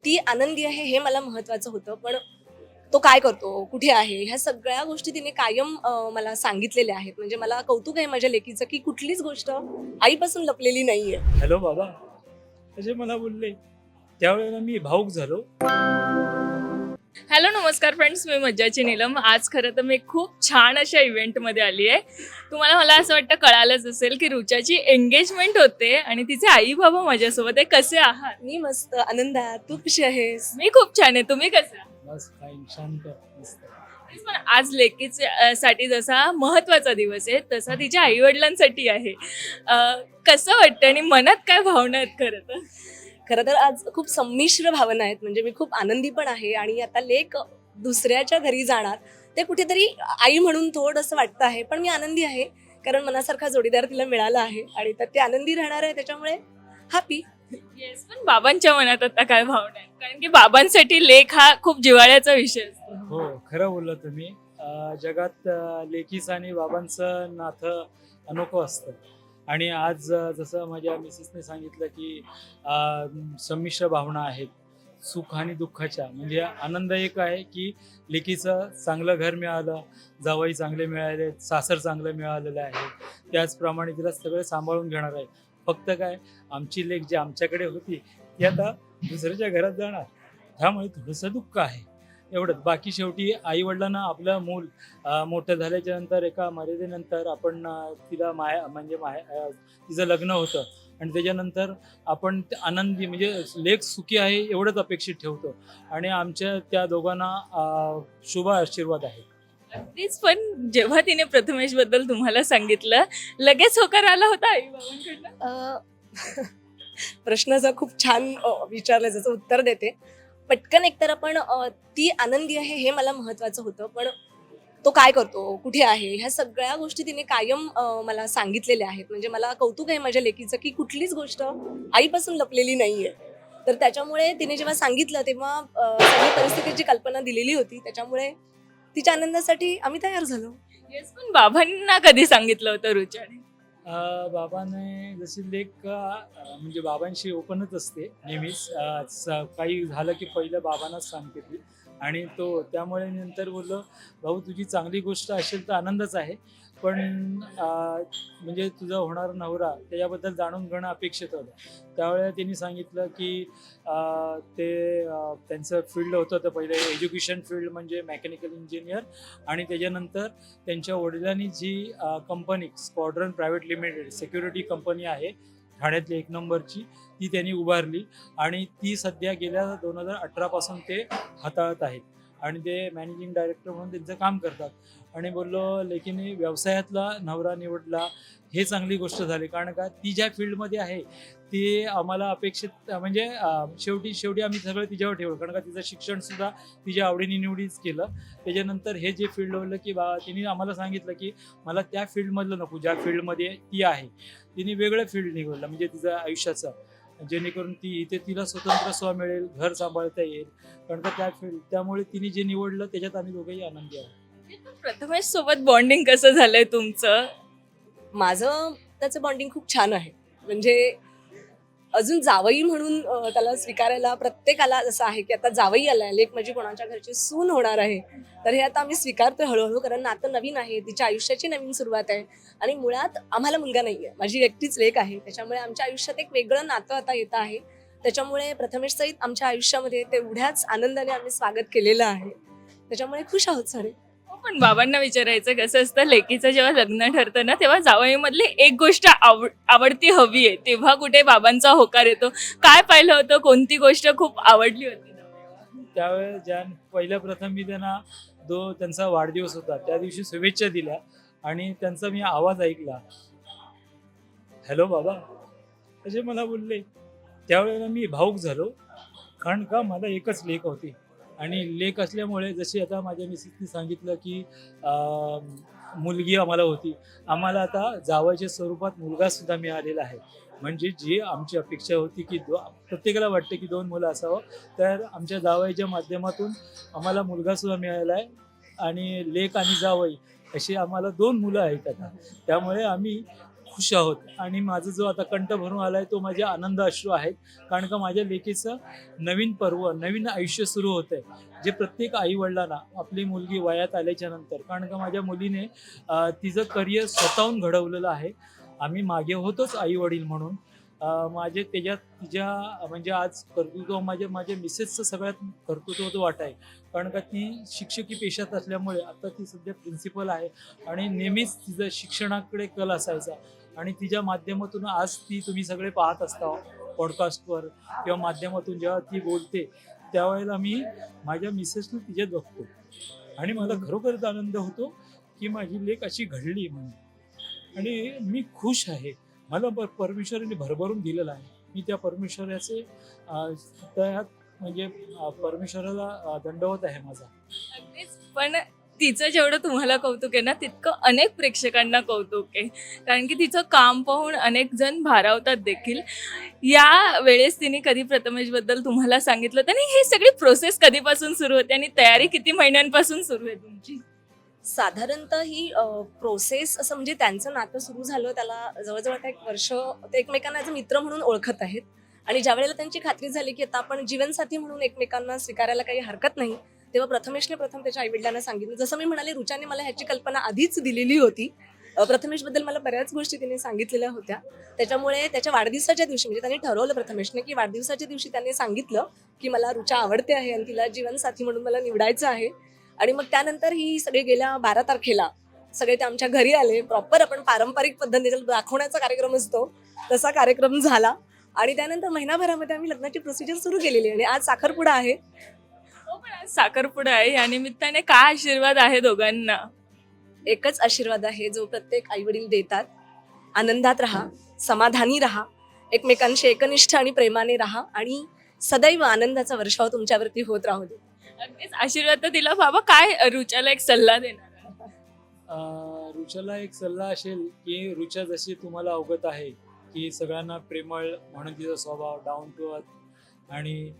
ती आनंदी आहे हे मला महत्त्वाचं होतं. पण तो काय करतो, कुठे आहे, ह्या सगळ्या गोष्टी तिने कायम मला सांगितलेल्या आहेत. म्हणजे मला कौतुक आहे माझ्या लेकीचं, की कुठलीच गोष्ट आईपासून लपलेली नाहीये. हॅलो बाबा, असे मला बोलले. त्यावेळेला मी भावूक झालो. हॅलो नमस्कार फ्रेंड्स, मी मज्जाची नीलम. आज खरं तर मी खूप छान अशा इव्हेंटमध्ये आली आहे. तुम्हाला मला असं वाटतं कळालंच असेल की रुचाची एंगेजमेंट होते आणि तिचे आई बाबा माझ्यासोबत आहे. कसे आहात? मी मस्त आनंदात. तू कशी आहेस? मी खूप छान आहे. तुम्ही कसे आहात? बस फाईन, शांत मस्त. तेच पण आज लेकीचे साठी जसा महत्वाचा दिवस आहे तसा तिच्या आई वडिलांसाठी आहे. कसं वाटतं आणि मनात काय भावना आहेत खरं तर? खरं तर आज खूप संमिश्र भावना आहेत. म्हणजे मी खूप आनंदी पण आहे आणि आता लेक दुसऱ्याच्या घरी जाणार ते कुठेतरी आई म्हणून थोडंसं वाटतं आहे. पण मी आनंदी आहे कारण मनासारखा जोडीदार तिला मिळाला आहे आणि तर ती आनंदी राहणार आहे, त्याच्यामुळे हॅपी. येस, पण बाबांच्या मनात आता काय भावना आहेत? कारण की बाबांसाठी लेक हा खूप जिव्हाळ्याचा विषय असतो. हो, खरं बोलला तुम्ही. जगात लेकीचं आणि बाबांचं नातं अनोखं असतं. आणि आज जसं माझ्या मिसेसने सांगितलं की संमिश्र भावना आहेत, सुख आणि दुःखाच्या. म्हणजे आनंद एक आहे की लेकीचं चांगलं घर मिळालं, जावई चांगले मिळाले, सासर चांगलं मिळालेलं आहे. त्याचप्रमाणे तिला सगळं सांभाळून घेणार आहे. फक्त काय, आमची लेक जी आमच्याकडे होती ती आता दुसऱ्याच्या घरात जाणार, त्यामुळे थोडंसं दुःख आहे. एवढंच. बाकी शेवटी आई वडिलांना आपलं मूल मोठं झाल्याच्या नंतर एका मर्यादेनंतर आपण तिला तिचं लग्न होतं आणि त्याच्यानंतर आपण आनंदी म्हणजे लेक सुखी आहे एवढंच अपेक्षित ठेवतो. आणि आमच्या त्या दोघांना शुभ आशीर्वाद आहे. अगदीच. पण जेव्हा तिने प्रथमेश बद्दल तुम्हाला सांगितलं, लगेच होकार आला होता आई बाबांकडनं? प्रश्नाचा खूप छान विचारलं, ज्याचं उत्तर देते पटकन. एकतर आपण ती आनंदी आहे हे मला महत्त्वाचं होतं. पण तो काय करतो, कुठे आहे, ह्या सगळ्या गोष्टी तिने कायम मला सांगितलेल्या आहेत. म्हणजे मला कौतुक आहे माझ्या लेकीचं, की कुठलीच गोष्ट आईपासून लपलेली नाहीये. तर त्याच्यामुळे तिने जेव्हा सांगितलं तेव्हा सगळी परिस्थितीची कल्पना दिलेली होती. त्याच्यामुळे तिच्या आनंदासाठी आम्ही तयार झालो. येस, पण बाबांना कधी सांगितलं होतं रुचाने? बाबाने जशी लेक म्हणजे बाबांशी ओपनच असते नेहमीच. काही झालं की पहिलं बाबांनाच सांगते ती. आणि त्यामुळे नंतर बोललो, भाऊ तुझी चांगली गोष्ट असेल तर आनंदच आहे, पण म्हणजे तुझा होणारा नवरा त्याच्याबद्दल जाणून घेणं अपेक्षित होतं. त्यावेळेला त्यांनी सांगितलं की त्यांचं फील्ड होतं तर पहिले एज्युकेशन फील्ड म्हणजे मेकॅनिकल इंजिनियर. आणि त्याच्यानंतर त्यांच्या वडिलांनी जी company Squadron private limited security company आहे ठाण्यातली 1 नंबरची, ती त्यांनी उभारली आणि ती सध्या गेल्या 2018 पासून ते हाताळत आहेत आणि ते मॅनेजिंग डायरेक्टर म्हणून त्यांचं काम करतात. आणि बोललो, लेकीने व्यवसायातला नवरा निवडला हे चांगली गोष्ट झाली. कारण का, ती ज्या फील्डमध्ये आहे ती आम्हाला अपेक्षित म्हणजे शेवटी आम्ही सगळं तिच्यावर ठेवलं. कारण का तिचं शिक्षणसुद्धा तिच्या आवडीने निवडीच केलं. त्याच्यानंतर हे जे फील्ड होलं की तिने आम्हाला सांगितलं की मला त्या फील्डमधलं नको, ज्या फील्डमध्ये ती आहे. तिने वेगळं फील्ड निवडलं म्हणजे तिचं आयुष्याचं, जेणेकरून इथे तिला स्वतंत्र स्व मिळेल, घर सांभाळता येईल. कारण का त्यामुळे तिने जे निवडलं त्याच्यात आम्ही दोघंही आनंदी आहोत. प्रथमेश सोबत बॉन्डिंग कसं झालंय तुमचं? माझं त्याचं बॉन्डिंग खूप छान आहे. म्हणजे अजून जावई म्हणून त्याला स्वीकारायला प्रत्येकाला जसं आहे की आता जावई आलाय, लेक माझी कोणाच्या घरची सून होणार आहे, तर हे आता आम्ही स्वीकारतोय हळूहळू. कारण नातं नवीन आहे, तिच्या आयुष्याची नवीन सुरुवात आहे आणि मुळात आम्हाला मुलगा नाहीये, माझी एकटीच लेक आहे. त्याच्यामुळे आमच्या आयुष्यात एक वेगळं नातं आता येत आहे. त्याच्यामुळे प्रथमेश सहित आमच्या आयुष्यामध्ये तेवढ्याच आनंदाने आम्ही स्वागत केलेलं आहे. त्याच्यामुळे खुश आहोत सारे. पण बाबांना विचारायचं कसं असतं, लेकीचं जेव्हा लग्न ठरतं ना तेव्हा जावईमधली एक गोष्ट आवडती हवी आहे, तेव्हा कुठे बाबांचा होकार येतो? काय पाहिलं होतं, कोणती गोष्ट खूप आवडली होती? त्यावेळेस पहिल्या प्रथम मी त्यांचा वाढदिवस होता त्या दिवशी शुभेच्छा दिल्या आणि त्यांचा मी आवाज ऐकला, हॅलो बाबा, असे मला बोलले. त्यावेळेला मी भावूक झालो. कारण का, मला एकच लेक होती आणि लेक असल्यामुळे जशी आता माझ्या मिसेसनी सांगितलं की मुलगी आम्हाला होती, आम्हाला आता जावयाच्या स्वरूपात मुलगा सुद्धा मिळालेला आहे. म्हणजे जी आमची अपेक्षा होती की प्रत्येकाला वाटते की 2 मुलं असावं, तर आमच्या जावयाच्या माध्यमातून आम्हाला मुलगा सुद्धा मिळाला आहे. आणि लेक आणि जावई अशी आम्हाला 2 मुलं आहेत आता. त्यामुळे आम्ही खुश आहोत. आणि माझा जो आता कंठ भरून आलाय तो माझे आनंद अश्रू आहेत. कारण का माझ्या लेकीचं नवीन पर्व, नवीन आयुष्य सुरू होत आहे, जे प्रत्येक आईवडिलांना आपली मुलगी वयात आल्याच्या नंतर. कारण का माझ्या मुलीने तिचं करिअर स्वतःहून घडवलेलं आहे. आम्ही मागे होतोच आईवडील म्हणून. माझे तिच्या म्हणजे आज कर्तृत्व माझ्या मिसेसचं सगळ्यात कर्तृत्ववाट आहे. कारण का ती शिक्षकी पेशात असल्यामुळे आता ती सध्या प्रिन्सिपल आहे आणि नेहमीच तिचं शिक्षणाकडे कल असायचा. आणि तिच्या माध्यमातून आज ती तुम्ही सगळे पाहत असता पॉडकास्टवर किंवा माध्यमातून जेव्हा ती बोलते त्यावेळेला मी माझ्या मिसेसला तिच्यात बघतो आणि मला खरोखरच आनंद होतो की माझी लेक अशी घडली म्हणून. आणि मी खुश आहे. मला परमेश्वराने भरभरून दिलेलं आहे. मी त्या परमेश्वराचे त्यात म्हणजे परमेश्वराला दंडवत आहे माझा. अगदीच. पण तिचं जेवढं तुम्हाला कौतुक आहे ना तितकं अनेक प्रेक्षकांना कौतुक आहे. कारण की तिचं काम पाहून अनेक जण भारावतात देखील. या वेळेस तिने कधी प्रथमेशबद्दल तुम्हाला सांगितलं होतं आणि ही सगळी प्रोसेस कधीपासून सुरू होते आणि तयारी किती महिन्यांपासून सुरू आहे तुमची? साधारणतः ही प्रोसेस असं म्हणजे त्यांचं नातं सुरू झालं त्याला जवळजवळ आता 1 वर्ष. ते एकमेकांना ॲज अ मित्र म्हणून ओळखत आहेत. आणि ज्या वेळेला त्यांची खात्री झाली की आता आपण जीवनसाथी म्हणून एकमेकांना स्वीकारायला काही हरकत नाही, तेव्हा प्रथमेशने प्रथम त्याच्या आईवडिलांना सांगितलं. जसं मी म्हणाले, रुचाने मला ह्याची कल्पना आधीच दिलेली होती. प्रथमेशबद्दल मला बऱ्याच गोष्टी तिने सांगितलेल्या होत्या. त्याच्यामुळे त्याच्या वाढदिवसाच्या दिवशी म्हणजे त्यांनी ठरवलं प्रथमेशने की वाढदिवसाच्या दिवशी त्यांनी सांगितलं की मला रुचा आवडते आहे आणि तिला जीवनसाथी म्हणून मला निवडायचं आहे. आणि मग त्यानंतर ही सगळे गेल्या 12 तारखेला सगळे ते आमच्या घरी आले. प्रॉपर आपण पारंपरिक पद्धतीने दाखवण्याचा कार्यक्रम असतो तसा कार्यक्रम झाला. आणि त्यानंतर महिनाभरामध्ये आम्ही लग्नाची प्रोसिजर सुरू केलेली आणि आज साखरपुडा आहे. हो, पण आज साखरपुडा आहे. या निमित्ताने काय आशीर्वाद आहे दोघांना? एकच आशीर्वाद आहे जो प्रत्येक आईवडील देतात. आनंदात राहा, समाधानी राहा, एकमेकांशी एकनिष्ठ आणि प्रेमाने राहा आणि सदैव आनंदाचा वर्षाव तुमच्यावरती होत राहू दे. अगदीच. आशीर्वाद तर दिला. बाबा काय रुचाला एक सल्ला देणार? रुचाला एक सल्ला असेल की रुचा जशी तुम्हाला अवगत आहे की सगळ्यांना प्रेमळ म्हणून तिचा स्वभाव डाऊन टू अर्थ. आणि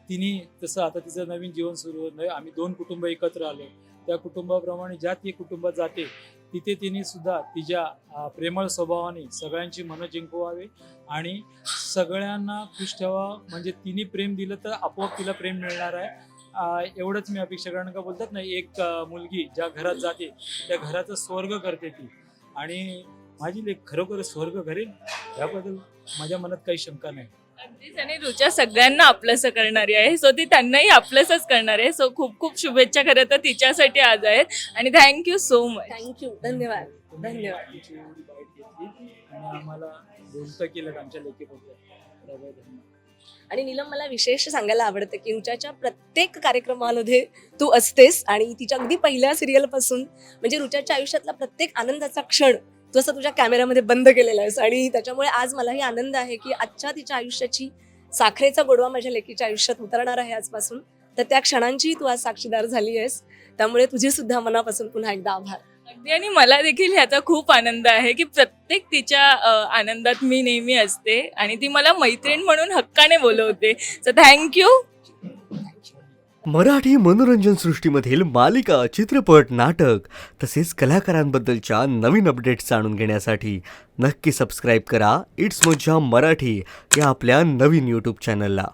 तिने तसं आता तिचं नवीन जीवन सुरू होत नाही. आम्ही 2 कुटुंब एकत्र आलो. त्या कुटुंबाप्रमाणे ज्या ती कुटुंबात जाते तिथे तिने सुद्धा तिच्या प्रेमळ स्वभावाने सगळ्यांची मनं जिंकवावे आणि सगळ्यांना खुश ठेवा. म्हणजे तिने प्रेम दिलं तर आपोआप तिला प्रेम मिळणार आहे. एवढंच मी अपेक्षा. कारण का बोलतात ना, एक मुलगी ज्या घरात जाते त्या घराचा स्वर्ग करते ती. आणि माझी लेक खरोखर स्वर्ग करेल याबद्दल माझ्या मनात काही शंका नाही. अगदीच. आणि रुचा सगळ्यांना आपलंसं करणारी आहे. सो ती त्यांनाही आपलंसंच करणार आहे. सो खूप खूप शुभेच्छा खरं तर तिच्यासाठी आज आहेत. आणि थँक्यू सो मच. थँक्यू. धन्यवाद. धन्यवाद. तुमची एवढी बाईट घेतली आणि आम्हाला बोलतं केलं आमच्या लेकीबद्दल. धन्यवाद. आणि नीलम, मला विशेष सांगायला आवडतं की रुचाच्या प्रत्येक कार्यक्रमामध्ये तू असतेस आणि तिच्या अगदी पहिल्या सिरियल पासून म्हणजे रुचाच्या आयुष्यातला प्रत्येक आनंदाचा क्षण तू असं तुझ्या कॅमेऱ्यामध्ये बंद केलेला आहेस. आणि त्याच्यामुळे आज मलाही आनंद आहे की आजच्या तिच्या आयुष्याची साखरेचा गोडवा माझ्या लेकीच्या आयुष्यात उतरणार आहे आजपासून. तर त्या क्षणांची तू आज साक्षीदार झाली आहेस. त्यामुळे तुझे सुद्धा मनापासून पुन्हा एकदा आभार. अगदी. आणि मला देखील ह्याचा खूप आनंद आहे की प्रत्येक तिच्या आनंदात मी नेहमी असते आणि ती मला मैत्रीण म्हणून हक्काने बोलवते. So thank you. मराठी मनोरंजन सृष्टीमधील मालिका, चित्रपट, नाटक तसेच कलाकारांबद्दलच्या नवीन अपडेट्स जाणून घेण्यासाठी नक्की सबस्क्राईब करा इट्स मज्जा मराठी या आपल्या नवीन यूट्यूब चॅनलला.